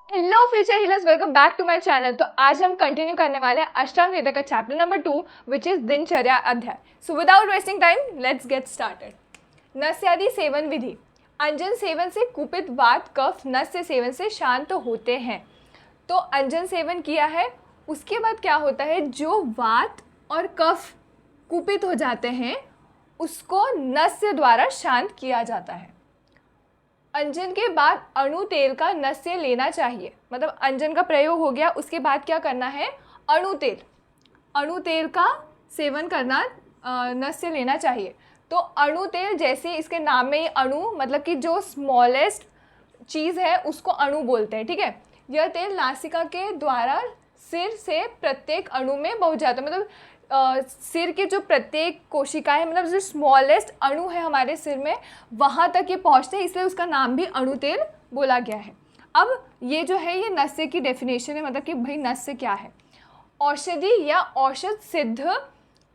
Hello future healers, welcome back to my channel. तो आज हम कंटिन्यू करने वाले हैं अष्टांग हृदय का चैप्टर नंबर 2 विच इज दिनचर्या अध्याय। So without wasting time let's get started. नस्यादि सेवन विधि। अंजन सेवन से कुपित वात कफ नस्य सेवन से शांत होते हैं। तो अंजन सेवन किया है, उसके बाद क्या होता है, जो वात और कफ कुपित हो जाते हैं उसको नस्य द्वारा शांत किया जाता है। अंजन के बाद अणु तेल का नस्य लेना चाहिए। मतलब अंजन का प्रयोग हो गया, उसके बाद क्या करना है, अणु तेल का सेवन करना, नस्य लेना चाहिए। तो अणु तेल, जैसे इसके नाम में ही अणु मतलब कि जो स्मॉलेस्ट चीज़ है उसको अणु बोलते हैं, ठीक है। यह तेल नासिका के द्वारा सिर से प्रत्येक अणु में पहुंच जाता है। मतलब सिर के जो प्रत्येक कोशिकाएं, मतलब जो स्मॉलेस्ट अणु है हमारे सिर में, वहाँ तक ये पहुँचते हैं, इसलिए उसका नाम भी अणु तेल बोला गया है। अब ये जो है ये नस्य की डेफिनेशन है, मतलब कि भाई नस्य क्या है। औषधि या औषध सिद्ध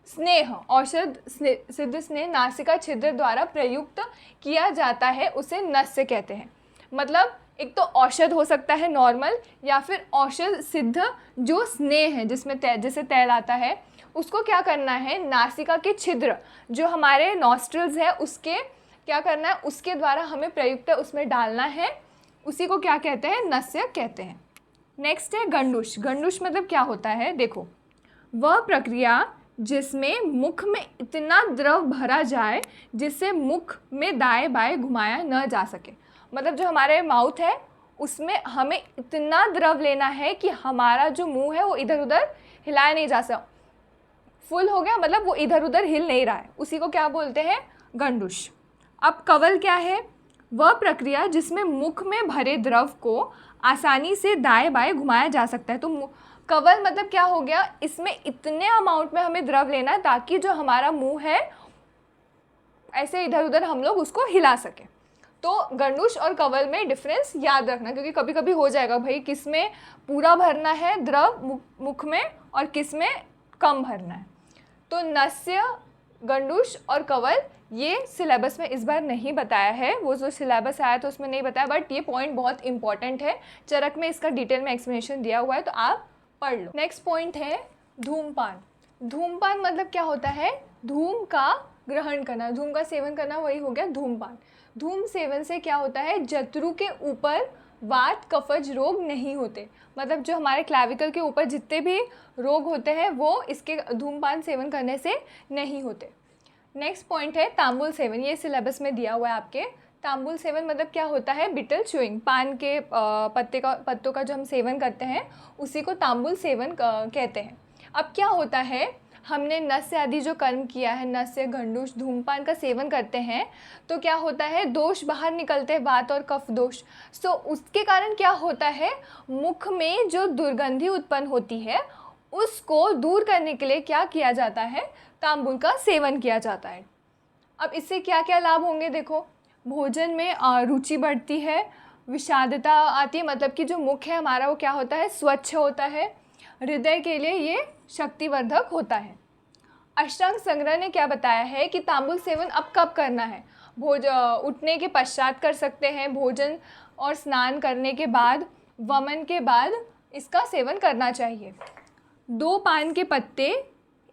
स्नेह, औषध सिद्ध स्नेह नासिका छिद्र द्वारा प्रयुक्त किया जाता है, उसे नस्य कहते हैं। मतलब एक तो औषध हो सकता है नॉर्मल, या फिर औषध सिद्ध जो स्नेह है जिसमें जैसे तेल आता है, उसको क्या करना है, नासिका के छिद्र जो हमारे नॉस्ट्रल्स है उसके क्या करना है, उसके द्वारा हमें प्रयुक्त उसमें डालना है, उसी को क्या कहते हैं, नस्य कहते हैं। नेक्स्ट है गंडूश। गंडूश मतलब क्या होता है, देखो, वह प्रक्रिया जिसमें मुख में इतना द्रव भरा जाए जिससे मुख में दाएं बाएं घुमाया न जा सके। मतलब जो हमारे माउथ है उसमें हमें इतना द्रव लेना है कि हमारा जो मुंह है वो इधर उधर हिलाया नहीं जा सकता, फुल हो गया, मतलब वो इधर उधर हिल नहीं रहा है, उसी को क्या बोलते हैं, गंडूश। अब कवल क्या है, वह प्रक्रिया जिसमें मुख में भरे द्रव को आसानी से दाएं बाएं घुमाया जा सकता है। तो कवल मतलब क्या हो गया, इसमें इतने अमाउंट में हमें द्रव लेना है ताकि जो हमारा मुंह है ऐसे इधर उधर हम लोग उसको हिला सकें। तो गंडूश और कवल में डिफरेंस याद रखना, क्योंकि कभी कभी हो जाएगा भाई किस में पूरा भरना है द्रव मुख में और किस में कम भरना है। तो नस्य, गंडूश और कवल ये सिलेबस में इस बार नहीं बताया है, वो जो सिलेबस आया तो उसमें नहीं बताया, बट ये पॉइंट बहुत इंपॉर्टेंट है, चरक में इसका डिटेल में एक्सप्लेनेशन दिया हुआ है, तो आप पढ़ लो। नेक्स्ट पॉइंट है धूमपान। धूमपान मतलब क्या होता है, धूम का ग्रहण करना, धूम का सेवन करना, वही हो गया धूमपान। धूम सेवन से क्या होता है, जत्रु के ऊपर वात कफज रोग नहीं होते। मतलब जो हमारे क्लैविकल के ऊपर जितने भी रोग होते हैं वो इसके धूमपान सेवन करने से नहीं होते। नेक्स्ट पॉइंट है तांबुल सेवन, ये सिलेबस में दिया हुआ है आपके। तांबुल सेवन मतलब क्या होता है, बिटल च्यूइंग, पान के पत्तों का जो हम सेवन करते हैं उसी को तांबुल सेवन कहते हैं। अब क्या होता है, हमने नस्य आदि जो कर्म किया है, नस्य गंडूश धूमपान का सेवन करते हैं तो क्या होता है, दोष बाहर निकलते हैं, वात और कफ दोष। सो उसके कारण क्या होता है, मुख में जो दुर्गंधि उत्पन्न होती है उसको दूर करने के लिए क्या किया जाता है, तांबुल का सेवन किया जाता है। अब इससे क्या क्या लाभ होंगे, देखो, भोजन में रुचि बढ़ती है, विषादता आती है, मतलब कि जो मुख है हमारा वो क्या होता है, स्वच्छ होता है, हृदय के लिए ये शक्तिवर्धक होता है। अष्टांग संग्रह ने क्या बताया है कि तांबुल सेवन अब कब करना है, उठने के पश्चात कर सकते हैं, भोजन और स्नान करने के बाद, वमन के बाद इसका सेवन करना चाहिए। 2 पान के पत्ते,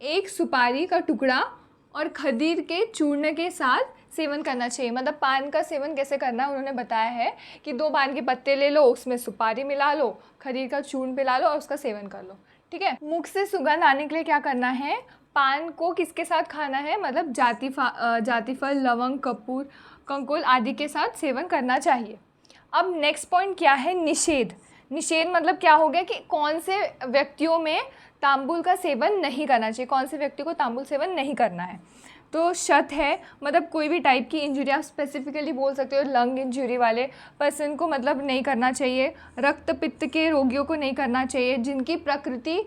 1 सुपारी का टुकड़ा और खदीर के चूर्ण के साथ सेवन करना चाहिए। मतलब पान का सेवन कैसे करना है उन्होंने बताया है कि 2 पान के पत्ते ले लो, उसमें सुपारी मिला लो, खदीर का चूर्ण पिला लो और उसका सेवन कर लो, ठीक है। मुख से सुगंध आने के लिए क्या करना है, पान को किसके साथ खाना है, मतलब जातिफल, लवंग, कपूर, कंकुल आदि के साथ सेवन करना चाहिए। अब नेक्स्ट पॉइंट क्या है, निषेध। निषेध मतलब क्या हो गया कि कौन से व्यक्तियों में तांबुल का सेवन नहीं करना चाहिए, कौन से व्यक्ति को तांबुल सेवन नहीं करना है। तो शत है, मतलब कोई भी टाइप की इंजरी, आप स्पेसिफिकली बोल सकते हो लंग इंजरी वाले पर्सन को मतलब नहीं करना चाहिए, रक्त पित्त के रोगियों को नहीं करना चाहिए, जिनकी प्रकृति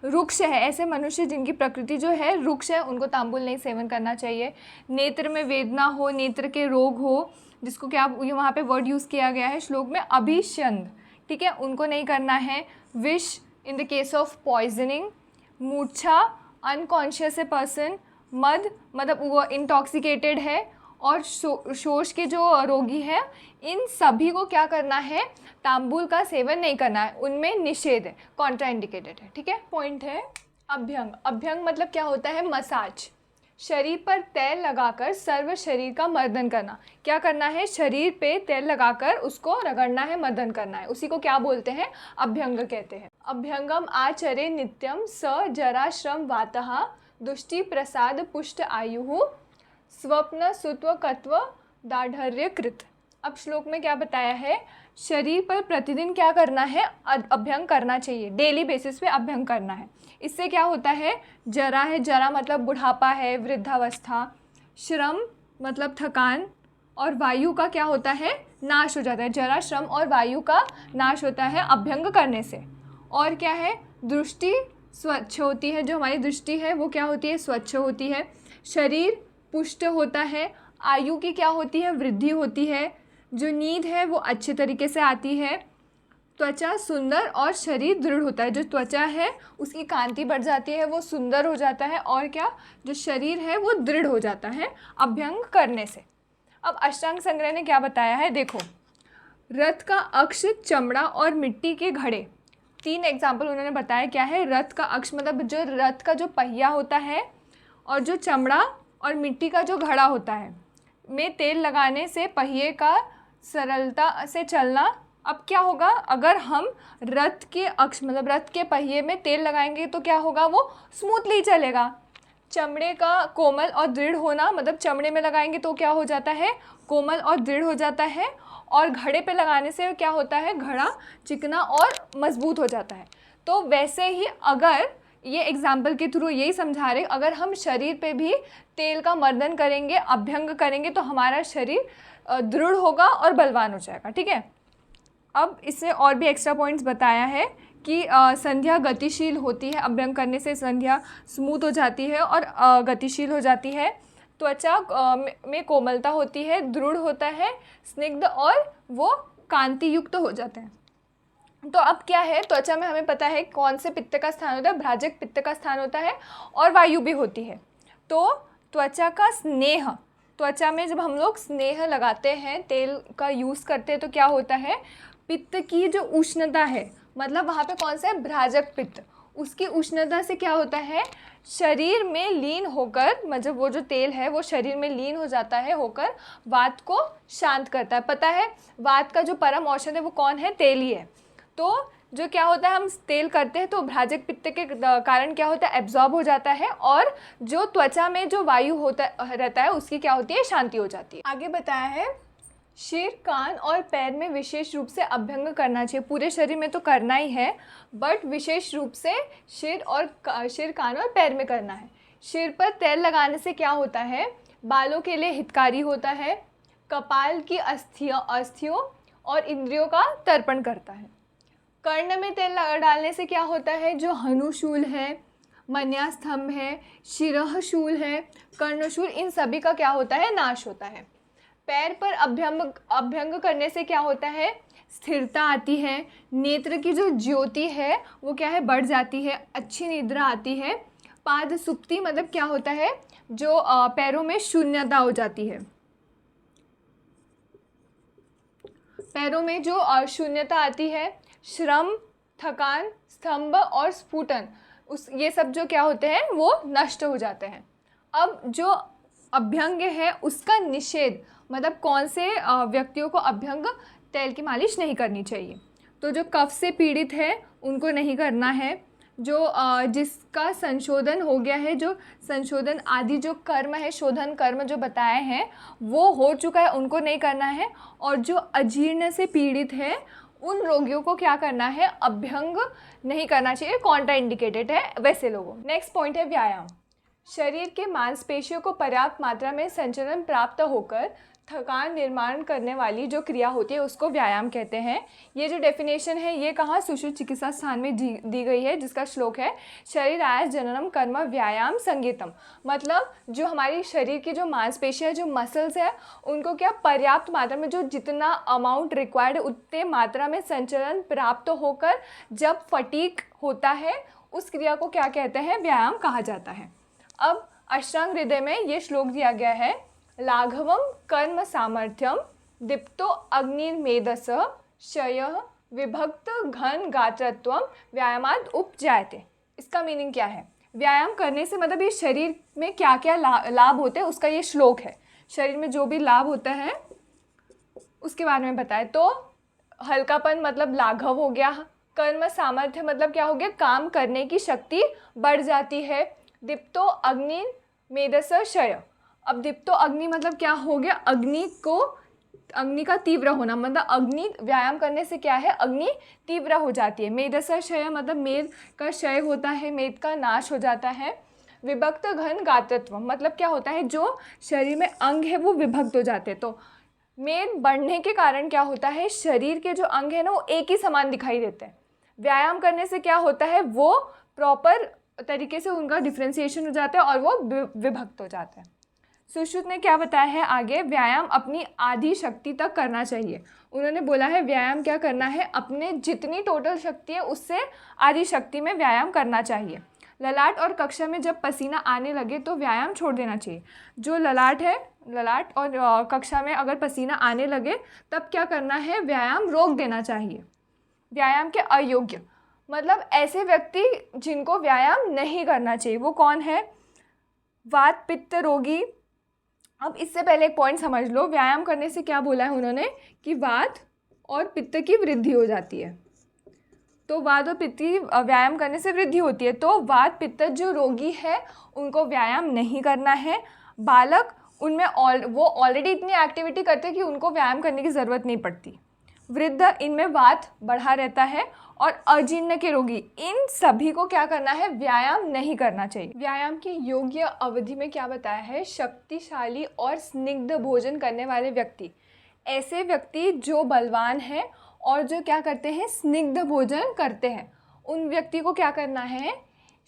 रुक्ष है, ऐसे मनुष्य जिनकी प्रकृति जो है रुक्ष है उनको तांबुल नहीं सेवन करना चाहिए। नेत्र में वेदना हो, नेत्र के रोग हो, जिसको क्या वहाँ पे वर्ड यूज़ किया गया है श्लोक में, अभिषंद, ठीक है, उनको नहीं करना है। विष in the case of poisoning, मूर्छा, अनकॉन्शियस है पर्सन, मद मतलब वो इंटॉक्सिकेटेड है, और शोष के जो रोगी हैं, इन सभी को क्या करना है, तांबुल का सेवन नहीं करना है, उनमें निषेध है, कॉन्ट्राइंडिकेटेड है। ठीक है। पॉइंट है अभ्यंग। अभ्यंग मतलब क्या होता है, मसाज। शरीर पर तेल लगाकर सर्व शरीर का मर्दन करना। क्या करना है, शरीर पे तेल लगाकर उसको रगड़ना है, मर्दन करना है, उसी को क्या बोलते हैं, अभ्यंग कहते हैं। अभ्यंगम आचरे नित्यम स जराश्रम वातः दुष्टि प्रसाद पुष्ट आयुः स्वप्न सुत्व कत्व दाढ़र्य कृत। अब श्लोक में क्या बताया है, शरीर पर प्रतिदिन क्या करना है, अभ्यंग करना चाहिए, डेली बेसिस पे अभ्यंग करना है। इससे क्या होता है, जरा है, जरा मतलब बुढ़ापा है, वृद्धावस्था, श्रम मतलब थकान, और वायु का क्या होता है, नाश हो जाता है। जरा, श्रम और वायु का नाश होता है अभ्यंग करने से। और क्या है, दृष्टि स्वच्छ होती है, जो हमारी दृष्टि है वो क्या होती है, स्वच्छ होती है। शरीर पुष्ट होता है, आयु की क्या होती है, वृद्धि होती है। जो नींद है वो अच्छे तरीके से आती है। त्वचा सुंदर और शरीर दृढ़ होता है। जो त्वचा है उसकी कांति बढ़ जाती है, वो सुंदर हो जाता है, और क्या, जो शरीर है वो दृढ़ हो जाता है अभ्यंग करने से। अब अष्टांग संग्रह ने क्या बताया है, देखो, रथ का अक्ष, चमड़ा और मिट्टी के घड़े, 3 एग्जाम्पल उन्होंने बताया। क्या है, रथ का अक्ष मतलब जो रथ का जो पहिया होता है, और जो चमड़ा और मिट्टी का जो घड़ा होता है, में तेल लगाने से पहिए का सरलता से चलना। अब क्या होगा, अगर हम रथ के अक्ष मतलब रथ के पहिए में तेल लगाएंगे तो क्या होगा, वो स्मूथली चलेगा। चमड़े का कोमल और दृढ़ होना, मतलब चमड़े में लगाएंगे तो क्या हो जाता है, कोमल और दृढ़ हो जाता है। और घड़े पे लगाने से क्या होता है, घड़ा चिकना और मजबूत हो जाता है। तो वैसे ही अगर ये एग्जाम्पल के थ्रू यही समझा रहे, अगर हम शरीर पे भी तेल का मर्दन करेंगे, अभ्यंग करेंगे, तो हमारा शरीर दृढ़ होगा और बलवान हो जाएगा। ठीक है। अब इससे और भी एक्स्ट्रा पॉइंट्स बताया है कि संध्या गतिशील होती है, अभ्यंग करने से संध्या स्मूथ हो जाती है और गतिशील हो जाती है। त्वचा में कोमलता होती है, दृढ़ होता है, स्निग्ध, और वो कांति युक्त हो जाते हैं। तो अब क्या है, त्वचा में हमें पता है कौन से पित्त का स्थान होता है, भ्राजक पित्त का स्थान होता है, और वायु भी होती है। तो त्वचा का स्नेह, त्वचा में जब हम लोग स्नेह लगाते हैं, तेल का यूज़ करते हैं, तो क्या होता है, पित्त की जो उष्णता है, मतलब वहाँ पे कौन सा है, भ्राजक पित्त, उसकी उष्णता से क्या होता है, शरीर में लीन होकर, मतलब वो जो तेल है वो शरीर में लीन हो जाता है, होकर वात को शांत करता है। पता है वात का जो परम औषध है वो कौन है, तेल ही है। तो जो क्या होता है, हम तेल करते हैं तो भ्राजक पित्त के कारण क्या होता है, एब्जॉर्ब हो जाता है, और जो त्वचा में जो वायु होता रहता है उसकी क्या होती है, शांति हो जाती है। आगे बताया है, सिर, कान और पैर में विशेष रूप से अभ्यंग करना चाहिए। पूरे शरीर में तो करना ही है, बट विशेष रूप से सिर, कान और पैर में करना है। सिर पर तेल लगाने से क्या होता है, बालों के लिए हितकारी होता है, कपाल की अस्थियों और इंद्रियों का तर्पण करता है। कर्ण में तेल डालने से क्या होता है, जो हनुशूल है, मन्यास्तंभ है, शिरःशूल है, कर्णशूल, इन सभी का क्या होता है, नाश होता है। पैर पर अभ्यंग करने से क्या होता है, स्थिरता आती है, नेत्र की जो ज्योति है वो क्या है, बढ़ जाती है, अच्छी निद्रा आती है। पाद सुप्ति मतलब क्या होता है, जो पैरों में शून्यता हो जाती है, पैरों में जो शून्यता आती है। श्रम, थकान, स्तंभ और स्फुटन, ये सब जो क्या होते हैं वो नष्ट हो जाते हैं। अब जो अभ्यंग है उसका निषेध, मतलब कौन से व्यक्तियों को अभ्यंग तेल की मालिश नहीं करनी चाहिए, तो जो कफ से पीड़ित है उनको नहीं करना है, जो जिसका संशोधन हो गया है, जो संशोधन आदि जो कर्म है, शोधन कर्म जो बताए हैं वो हो चुका है, उनको नहीं करना है। और जो अजीर्ण से पीड़ित है उन रोगियों को क्या करना है, अभ्यंग नहीं करना चाहिए, कॉन्ट्रा इंडिकेटेड है वैसे लोगों। नेक्स्ट पॉइंट है व्यायाम। शरीर के मांसपेशियों को पर्याप्त मात्रा में संचलन प्राप्त होकर थकान निर्माण करने वाली जो क्रिया होती है उसको व्यायाम कहते हैं। ये जो डेफिनेशन है ये कहाँ, सुश्रुत चिकित्सा स्थान में दी गई है, जिसका श्लोक है, शरीर आयस जननम कर्म व्यायाम संगीतम। मतलब जो हमारी शरीर की जो मांसपेशियाँ, जो मसल्स है, उनको क्या पर्याप्त मात्रा में, जो जितना अमाउंट रिक्वायर्ड उतने मात्रा में संचलन प्राप्त होकर जब फटीग होता है उस क्रिया को क्या कहते हैं, व्यायाम कहा जाता है। अब अष्टांग हृदय में ये श्लोक दिया गया है, लाघवम कर्म सामर्थ्यम दीप्तो अग्निर्मेधस क्षय विभक्त घन गात्रत्वम व्यायामाद उपजायते। इसका मीनिंग क्या है? व्यायाम करने से मतलब ये शरीर में क्या क्या लाभ होते हैं उसका ये श्लोक है। शरीर में जो भी लाभ होता है उसके बारे में बताए। तो हल्कापन मतलब लाघव हो गया, कर्म सामर्थ्य मतलब क्या हो गया, काम करने की शक्ति बढ़ जाती है। दीप्तो अग्नि मेधस क्षय, अब दीप्तो अग्नि मतलब क्या हो गया, अग्नि का तीव्र होना, मतलब अग्नि व्यायाम करने से क्या है, अग्नि तीव्र हो जाती है। मेधस क्षय मतलब मेद का क्षय होता है, मेद का नाश हो जाता है। विभक्त घन गात्रत्व मतलब क्या होता है, जो शरीर में अंग है वो विभक्त हो जाते हैं। तो मेद बढ़ने के कारण क्या होता है, शरीर के जो अंग है ना वो एक ही समान दिखाई देते हैं। व्यायाम करने से क्या होता है, वो प्रॉपर तरीके से उनका डिफ्रेंसिएशन हो जाता है और वो विभक्त हो जाता है। सुश्रुत ने क्या बताया है आगे, व्यायाम अपनी आधी शक्ति तक करना चाहिए। उन्होंने बोला है व्यायाम क्या करना है, अपने जितनी टोटल शक्ति है उससे आधी शक्ति में व्यायाम करना चाहिए। ललाट और कक्षा में जब पसीना आने लगे तो व्यायाम छोड़ देना चाहिए। जो ललाट और कक्षा में अगर पसीना आने लगे तब क्या करना है, व्यायाम रोक देना चाहिए। व्यायाम के अयोग्य मतलब ऐसे व्यक्ति जिनको व्यायाम नहीं करना चाहिए, वो कौन है, वात पित्त रोगी। अब इससे पहले एक पॉइंट समझ लो, व्यायाम करने से क्या बोला है उन्होंने कि वात और पित्त की वृद्धि हो जाती है। तो वात और पित्त की व्यायाम करने से वृद्धि होती है। तो वात पित्त जो रोगी है उनको व्यायाम नहीं करना है। बालक उनमें वो ऑलरेडी इतनी एक्टिविटी करते हैं कि उनको व्यायाम करने की ज़रूरत नहीं पड़ती। वृद्ध, इनमें वात बढ़ा रहता है। और अजीर्ण के रोगी, इन सभी को क्या करना है, व्यायाम नहीं करना चाहिए। व्यायाम की योग्य अवधि में क्या बताया है, शक्तिशाली और स्निग्ध भोजन करने वाले व्यक्ति, ऐसे व्यक्ति जो बलवान हैं और जो क्या करते हैं, स्निग्ध भोजन करते हैं, उन व्यक्ति को क्या करना है,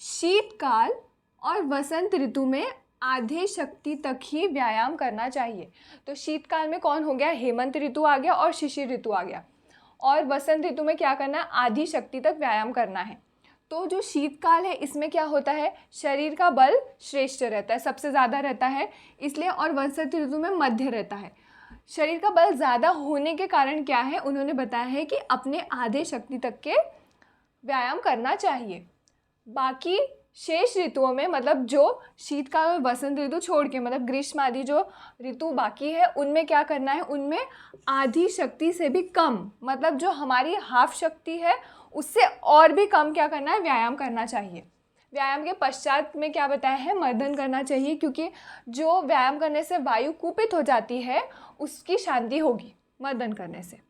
शीतकाल और वसंत ऋतु में आधे शक्ति तक ही व्यायाम करना चाहिए। तो शीतकाल में कौन हो गया, हेमंत ऋतु आ गया और शिशिर ऋतु आ गया। और वसंत ऋतु में क्या करना है, आधी शक्ति तक व्यायाम करना है। तो जो शीतकाल है इसमें क्या होता है, शरीर का बल श्रेष्ठ रहता है, सबसे ज़्यादा रहता है इसलिए, और वसंत ऋतु में मध्य रहता है। शरीर का बल ज़्यादा होने के कारण क्या है, उन्होंने बताया है कि अपने आधे शक्ति तक के व्यायाम करना चाहिए। बाकी शेष ऋतुओं में मतलब जो शीतकाल और वसंत ऋतु छोड़ के मतलब ग्रीष्म आदि जो ऋतु बाकी है उनमें क्या करना है, उनमें आधी शक्ति से भी कम मतलब जो हमारी हाफ शक्ति है उससे और भी कम क्या करना है, व्यायाम करना चाहिए। व्यायाम के पश्चात में क्या बताया है, मर्दन करना चाहिए, क्योंकि जो व्यायाम करने से वायु कुपित हो जाती है उसकी शांति होगी मर्दन करने से।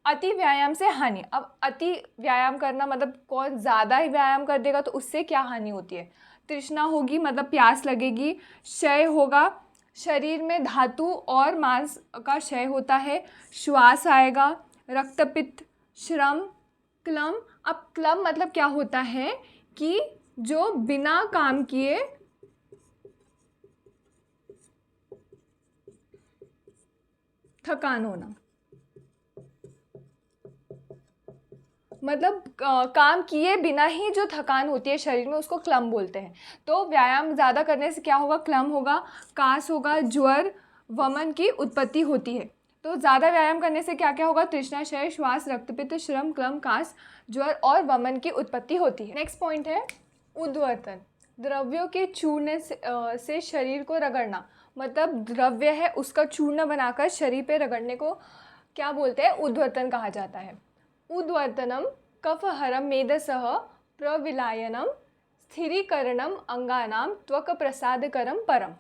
अति व्यायाम से हानि, अब अति व्यायाम करना मतलब कौन ज़्यादा ही व्यायाम कर देगा तो उससे क्या हानि होती है, तृष्णा होगी मतलब प्यास लगेगी, क्षय होगा, शरीर में धातु और मांस का क्षय होता है, श्वास आएगा, रक्तपित्त, श्रम, क्लम। अब क्लम मतलब क्या होता है कि जो बिना काम किए थकान होना, मतलब काम किए बिना ही जो थकान होती है शरीर में उसको क्लम बोलते हैं। तो व्यायाम ज़्यादा करने से क्या होगा, क्लम होगा, कास होगा, ज्वर, वमन की उत्पत्ति होती है। तो ज़्यादा व्यायाम करने से क्या क्या होगा, तृष्णा, क्षय, श्वास, रक्तपित्त, श्रम, क्लम, कास, ज्वर और वमन की उत्पत्ति होती है। नेक्स्ट पॉइंट है उद्वर्तन, द्रव्यों के चूर्ण से शरीर को रगड़ना, मतलब द्रव्य है उसका चूर्ण बनाकर शरीर पे रगड़ने को क्या बोलते हैं, उद्वर्तन कहा जाता है। उद्वर्तनम कफहरम मेधसः प्रविलायनम स्थिरीकरणम अंगानाम त्वक प्रसादकरम परम।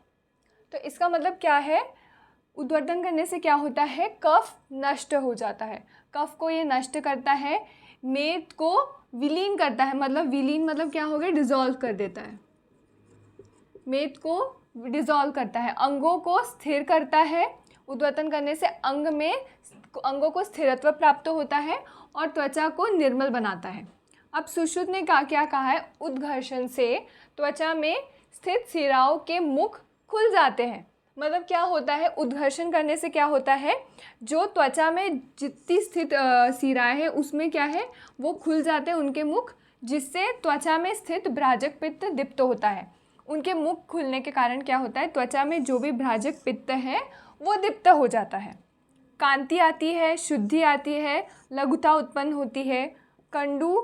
तो इसका मतलब क्या है, उद्वर्तन करने से क्या होता है, कफ नष्ट हो जाता है, कफ को ये नष्ट करता है, मेद को विलीन करता है, मतलब विलीन मतलब क्या हो गया, डिज़ोल्व कर देता है, मेद को डिज़ोल्व करता है, अंगों को स्थिर करता है। उद्वर्तन करने से अंगों को स्थिरत्व प्राप्त होता है और त्वचा को निर्मल बनाता है। अब सुश्रुत ने क्या कहा है, उद्घर्षण से त्वचा में स्थित सिराओं के मुख खुल जाते हैं। मतलब क्या होता है, उद्घर्षण करने से क्या होता है, जो त्वचा में जितनी स्थित सिराएं हैं उसमें क्या है, वो खुल जाते हैं उनके मुख, जिससे त्वचा में स्थित भ्राजक पित्त दीप्त होता है। उनके मुख खुलने के कारण क्या होता है, त्वचा में जो भी भ्राजक पित्त है वो दीप्त हो जाता है, कांति आती है, शुद्धि आती है, लघुता उत्पन्न होती है, कंडू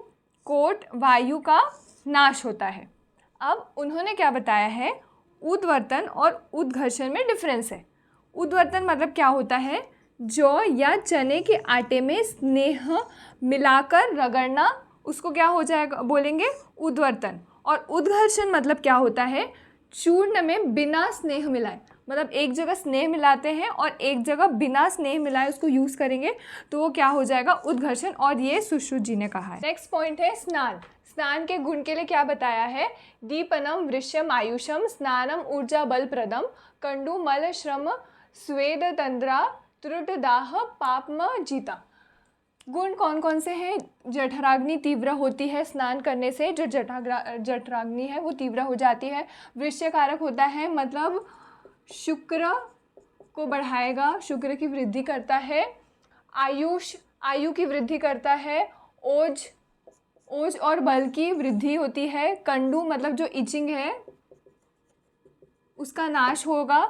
कोट वायु का नाश होता है। अब उन्होंने क्या बताया है, उद्वर्तन और उद्घर्षण में डिफरेंस है। उद्वर्तन मतलब क्या होता है, जौ या चने के आटे में स्नेह मिलाकर रगड़ना, उसको क्या हो जाएगा, बोलेंगे उद्वर्तन। और उद्घर्षण मतलब क्या होता है, चूर्ण में बिना स्नेह मिलाए, मतलब एक जगह स्नेह मिलाते हैं और एक जगह बिना स्नेह मिलाए उसको यूज़ करेंगे तो वो क्या हो जाएगा, उद्घर्षण। और ये सुश्रुत जी ने कहा है। नेक्स्ट पॉइंट है स्नान। स्नान के गुण के लिए क्या बताया है, दीपनम वृश्यम आयुषम स्नानम ऊर्जा बलप्रदम कंडु मल श्रम स्वेद तंद्रा त्रुट दाह पापम जीता। गुण कौन कौन से हैं, जठराग्नि तीव्र होती है स्नान करने से, जो जठराग्नि है वो तीव्र हो जाती है। वृश्य कारक होता है, मतलब शुक्र को बढ़ाएगा, शुक्र की वृद्धि करता है। आयुष, आयु की वृद्धि करता है। ओज, ओज और बल की वृद्धि होती है। कंडू मतलब जो इचिंग है उसका नाश होगा।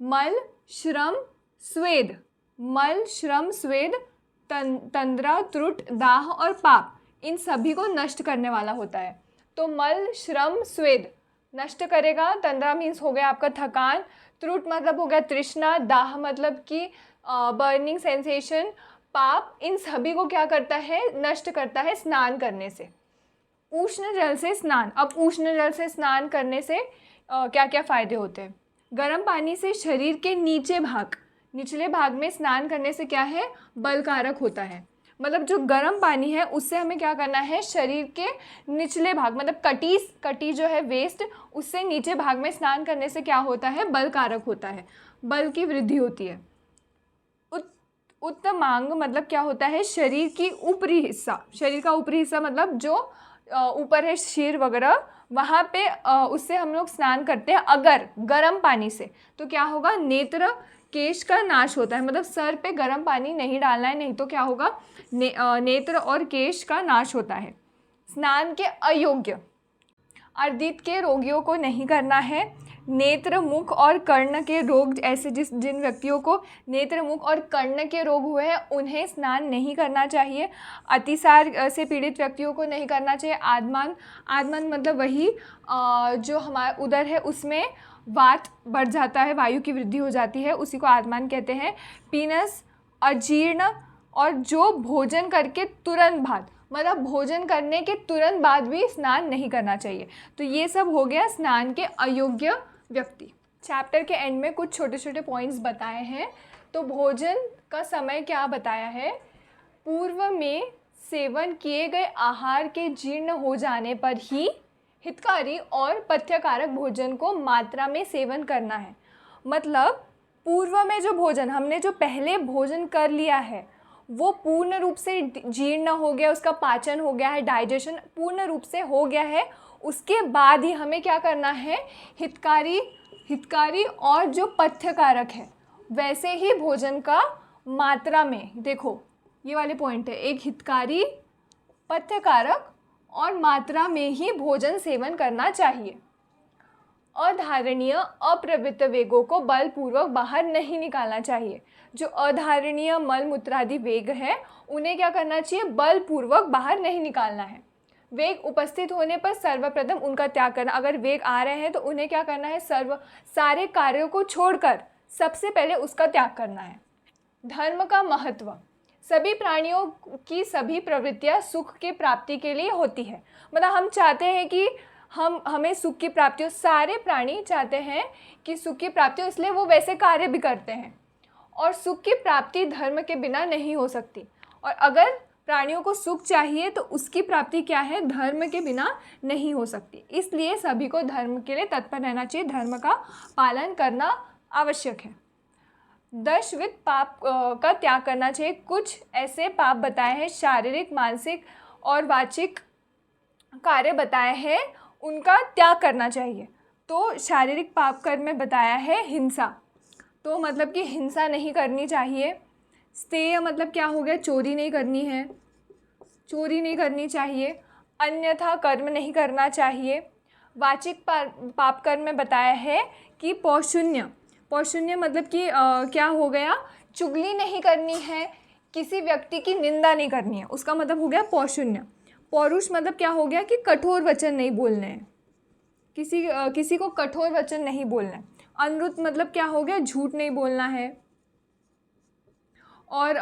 मल श्रम स्वेद, मल श्रम स्वेद तंद्रा त्रुट दाह और पाप, इन सभी को नष्ट करने वाला होता है। तो मल श्रम स्वेद नष्ट करेगा। तंद्रा मीन्स हो गया आपका थकान, त्रुट मतलब हो गया तृष्णा, दाह मतलब कि बर्निंग सेंसेशन, पाप, इन सभी को क्या करता है, नष्ट करता है स्नान करने से। उष्ण जल से स्नान। अब उष्ण जल से स्नान करने से क्या क्या फ़ायदे होते हैं। गर्म पानी से शरीर के निचले भाग में स्नान करने से क्या है, बलकारक होता है। मतलब जो गर्म पानी है उससे हमें क्या करना है, शरीर के निचले भाग, मतलब कटी जो है वेस्ट, उससे नीचे भाग में स्नान करने से क्या होता है, बलकारक होता है, बल की वृद्धि होती है। उत्तमांग मतलब क्या होता है, शरीर की ऊपरी हिस्सा, शरीर का ऊपरी हिस्सा मतलब जो ऊपर है शीर वगैरह, वहाँ पे उससे हम लोग स्नान करते हैं अगर गर्म पानी से, तो क्या होगा, नेत्र केश का नाश होता है। मतलब सर पे गर्म पानी नहीं डालना है, नहीं तो क्या होगा, नेत्र और केश का नाश होता है। स्नान के अयोग्य, अर्दित के रोगियों को नहीं करना है। नेत्र मुख और कर्ण के रोग, ऐसे जिन व्यक्तियों को नेत्र मुख और कर्ण के रोग हुए हैं उन्हें स्नान नहीं करना चाहिए। अतिसार से पीड़ित व्यक्तियों को नहीं करना चाहिए। आदमान मतलब वही जो हमारा उदर है उसमें वात बढ़ जाता है, वायु की वृद्धि हो जाती है, उसी को आदमान कहते हैं। पीनस अजीर्ण, और जो भोजन करके तुरंत बाद, मतलब भोजन करने के तुरंत बाद भी स्नान नहीं करना चाहिए। तो ये सब हो गया स्नान के अयोग्य व्यक्ति। चैप्टर के एंड में कुछ छोटे छोटे पॉइंट्स बताए हैं। तो भोजन का समय क्या बताया है, पूर्व में सेवन किए गए आहार के जीर्ण हो जाने पर ही हितकारी और पथ्यकारक भोजन को मात्रा में सेवन करना है। मतलब पूर्व में जो भोजन, हमने जो पहले भोजन कर लिया है वो पूर्ण रूप से जीर्ण हो गया, उसका पाचन हो गया है, डाइजेशन पूर्ण रूप से हो गया है, उसके बाद ही हमें क्या करना है, हितकारी और जो पथ्यकारक है वैसे ही भोजन का मात्रा में, देखो ये वाले पॉइंट है, एक हितकारी, पथ्यकारक और मात्रा में ही भोजन सेवन करना चाहिए। अधारणीय अप्रवृत्त वेगों को बलपूर्वक बाहर नहीं निकालना चाहिए। जो अधारणीय मल मूत्रादि वेग है उन्हें क्या करना चाहिए, बलपूर्वक बाहर नहीं निकालना है। वेग उपस्थित होने पर सर्वप्रथम उनका त्याग करना। अगर वेग आ रहे हैं तो उन्हें क्या करना है, सारे कार्यों को छोड़कर सबसे पहले उसका त्याग करना है। धर्म का महत्व, सभी प्राणियों की सभी प्रवृत्तियां सुख की प्राप्ति के लिए होती है। मतलब हम चाहते हैं कि हमें सुख की प्राप्ति हो, सारे प्राणी चाहते हैं कि सुख की प्राप्ति हो, इसलिए वो वैसे कार्य भी करते हैं। और सुख की प्राप्ति धर्म के बिना नहीं हो सकती। और अगर प्राणियों को सुख चाहिए तो उसकी प्राप्ति क्या है, धर्म के बिना नहीं हो सकती। इसलिए सभी को धर्म के लिए तत्पर रहना चाहिए, धर्म का पालन करना आवश्यक है। 10 विध पाप का त्याग करना चाहिए। कुछ ऐसे पाप बताए हैं, शारीरिक, मानसिक और वाचिक कार्य बताए हैं, उनका त्याग करना चाहिए। तो शारीरिक पाप कर्म में बताया है हिंसा, तो मतलब कि हिंसा नहीं करनी चाहिए। स्तेय मतलब क्या हो गया, चोरी नहीं करनी है, चोरी नहीं करनी चाहिए। अन्यथा कर्म नहीं करना चाहिए। वाचिक पाप कर्म में बताया है कि पौशुन्य मतलब कि क्या हो गया, चुगली नहीं करनी है, किसी व्यक्ति की निंदा नहीं करनी है, उसका मतलब हो गया पौशुन्य। पौरुष मतलब क्या हो गया कि कठोर वचन नहीं बोलने हैं, किसी को कठोर वचन नहीं बोलना है। अनुरुत मतलब क्या हो गया, झूठ नहीं बोलना है। और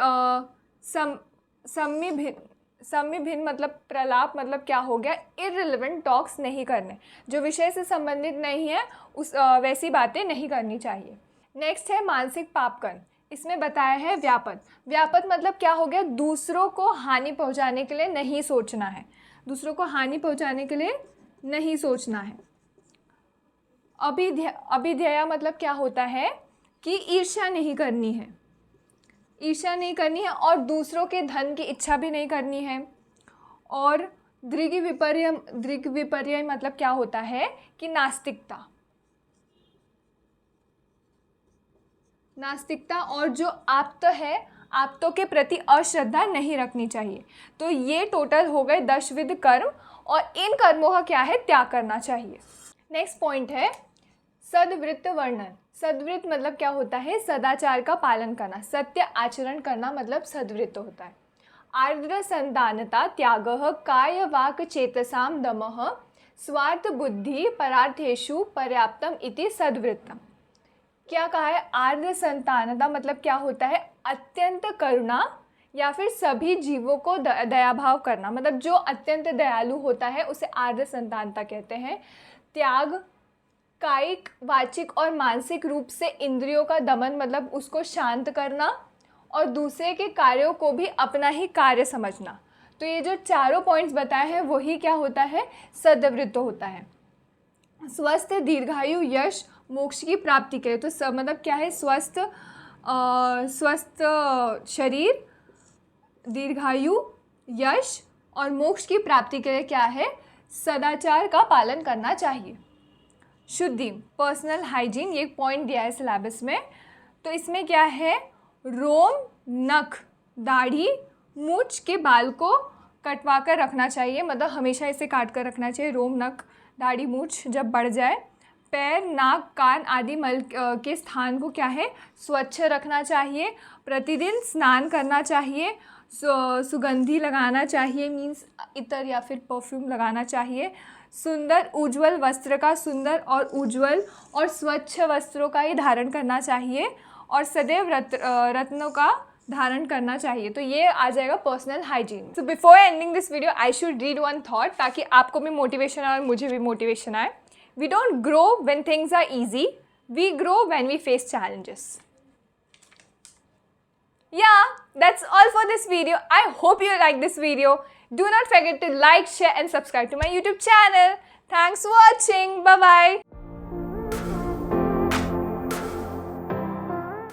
सम्य भिन्न मतलब प्रलाप मतलब क्या हो गया, इररिलेवेंट टॉक्स नहीं करने, जो विषय से संबंधित नहीं है उस वैसी बातें नहीं करनी चाहिए। नेक्स्ट है मानसिक पाप कर्म। इसमें बताया है व्यापत मतलब क्या हो गया, दूसरों को हानि पहुंचाने के लिए नहीं सोचना है, दूसरों को हानि पहुंचाने के लिए नहीं सोचना है। अभिध्यय मतलब क्या होता है कि ईर्ष्या नहीं करनी है, और दूसरों के धन की इच्छा भी नहीं करनी है। और दृग्विपर्य मतलब क्या होता है कि नास्तिकता और जो आप्त है, आप्तों के प्रति अश्रद्धा नहीं रखनी चाहिए। तो ये टोटल हो गए 10 विध कर्म, और इन कर्मों का क्या है, त्याग करना चाहिए। नेक्स्ट पॉइंट है सद्वृत्त वर्णन। सद्वृत्त मतलब क्या होता है, सदाचार का पालन करना, सत्य आचरण करना मतलब सद्वृत्त होता है। आर्द्र संतानता त्यागः काय वाक् चेतसाम दमः स्वार्थ बुद्धि परार्थेषु पर्याप्तम इति सद्वृत्तम। क्या कहा है, आर्द्र संतानता मतलब क्या होता है, अत्यंत करुणा या फिर सभी जीवों को दयाभाव करना, मतलब जो अत्यंत दयालु होता है उसे आर्द्र संतानता कहते हैं। त्याग कायिक, वाचिक और मानसिक रूप से इंद्रियों का दमन मतलब उसको शांत करना, और दूसरे के कार्यों को भी अपना ही कार्य समझना। तो ये जो चारों पॉइंट्स बताए हैं वही क्या होता है, सद्वृत्त होता है। स्वस्थ दीर्घायु यश मोक्ष की प्राप्ति के लिए, तो सब मतलब क्या है, स्वस्थ शरीर, दीर्घायु, यश और मोक्ष की प्राप्ति के लिए क्या है, सदाचार का पालन करना चाहिए। शुद्धि पर्सनल हाइजीन, ये एक पॉइंट दिया है सिलेबस में। तो इसमें क्या है, रोम, नख, दाढ़ी, मूछ के बाल को कटवा कर रखना चाहिए, मतलब हमेशा इसे काट कर रखना चाहिए, रोम, नख, दाढ़ी, मूछ जब बढ़ जाए। पैर, नाक, कान आदि मल के स्थान को क्या है, स्वच्छ रखना चाहिए। प्रतिदिन स्नान करना चाहिए, सुगंधी लगाना चाहिए, मीन्स इत्र या फिर परफ्यूम लगाना चाहिए। सुंदर उज्ज्वल वस्त्र का, सुंदर और उज्ज्वल और स्वच्छ वस्त्रों का ही धारण करना चाहिए, और सदैव रत्नों का धारण करना चाहिए। तो ये आ जाएगा personal hygiene. So before ending this video I should read one thought, ताकि आपको भी मोटिवेशन आए और मुझे भी मोटिवेशन आए। We don't grow when things are easy, we grow when we face challenges. Yeah, that's all for this video. I hope you like this video. Do not forget to like, share and subscribe to my YouTube channel. Thanks for watching. Bye-bye.